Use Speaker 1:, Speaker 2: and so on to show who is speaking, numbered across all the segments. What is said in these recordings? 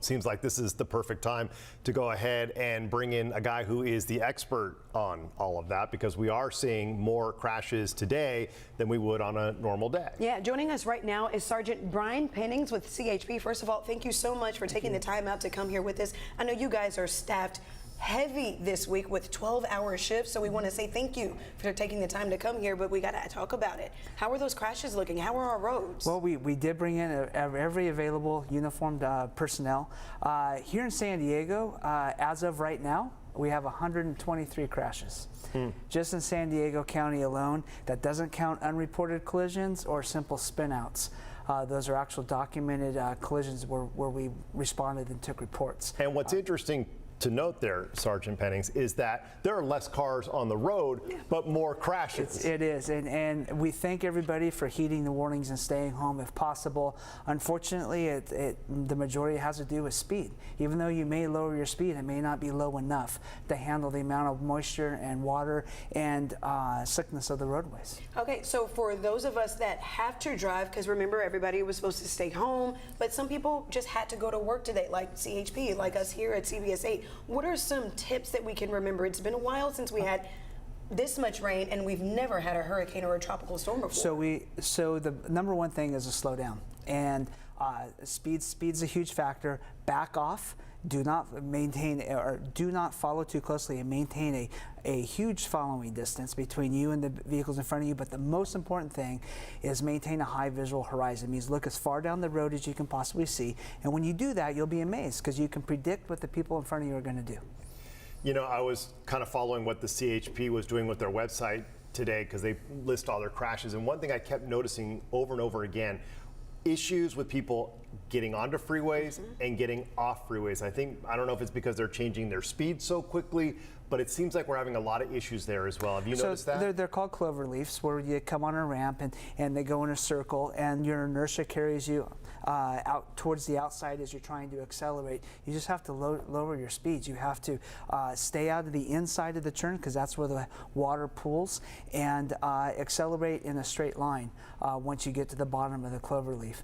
Speaker 1: it seems like this is the perfect time to go ahead and bring in a guy who is the expert on all of that, because we are seeing more crashes today than we would on a normal day.
Speaker 2: Yeah, joining us right now is Sergeant Brian Pennings with CHP. First of all, thank you so much for taking the time out to come here with us. I know you guys are staffed heavy this week with 12-hour shifts, so we want to say thank you for taking the time to come here, but we got to talk about it. How are those crashes looking? How are our roads?
Speaker 3: Well, we did bring in every available uniformed personnel. Here in San Diego, as of right now, we have 123 crashes. Just in San Diego County alone. That doesn't count unreported collisions or simple spinouts. Those are actual documented collisions where we responded and took reports.
Speaker 1: And what's interesting to note there, Sergeant Pennings, is that there are less cars on the road, but more crashes.
Speaker 3: It is, and we thank everybody for heeding the warnings and staying home if possible. Unfortunately, the majority has to do with speed. Even though you may lower your speed, it may not be low enough to handle the amount of moisture and water and slickness of the roadways.
Speaker 2: Okay, so for those of us that have to drive, because remember everybody was supposed to stay home, but some people just had to go to work today, like CHP, like us here at CBS 8. What are some tips that we can remember? It's been a while since we had this much rain, and we've never had a hurricane or a tropical storm before.
Speaker 3: So the number one thing is to slow down, and speed's a huge factor. Back off. Do not maintain or do not follow too closely, and maintain a huge following distance between you and the vehicles in front of you. But the most important thing is maintain a high visual horizon. It means look as far down the road as you can possibly see. And when you do that, you'll be amazed because you can predict what the people in front of you are going to do.
Speaker 1: You know, I was kind of following what the CHP was doing with their website today because they list all their crashes. And one thing I kept noticing over and over again, issues with people getting onto freeways and getting off freeways. I don't know if it's because they're changing their speed so quickly, but it seems like we're having a lot of issues there as well. Have you noticed that?
Speaker 3: They're called clover leafs, where you come on a ramp and they go in a circle, and your inertia carries you out towards the outside as you're trying to accelerate. You just have to lower your speeds. You have to stay out of the inside of the turn, because that's where the water pools, and accelerate in a straight line once you get to the bottom of the clover leaf.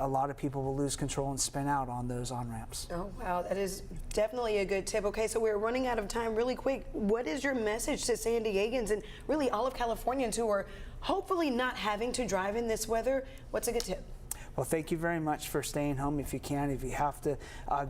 Speaker 3: A lot of people will lose control and spin out on those on-ramps.
Speaker 2: Oh, wow, that is definitely a good tip. Okay, so we're running out of time really quick. What is your message to San Diegans and really all of Californians who are hopefully not having to drive in this weather? What's a good tip?
Speaker 3: Well, thank you very much for staying home if you can. If you have to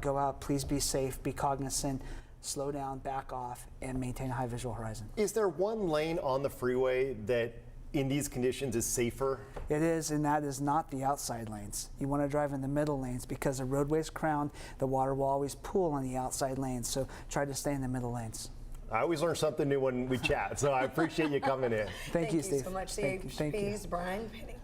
Speaker 3: go out, please be safe, be cognizant, slow down, back off, and maintain a high visual horizon.
Speaker 1: Is there one lane on the freeway that in these conditions is safer?
Speaker 3: It is, and that is not the outside lanes. You want to drive in the middle lanes because the roadway's crowned. The water will always pool on the outside lanes, so try to stay in the middle lanes.
Speaker 1: I always learn something new when we chat, so I appreciate you coming in.
Speaker 3: Thank you, Steve.
Speaker 2: Thank you so much, CHP's Brian Pennings.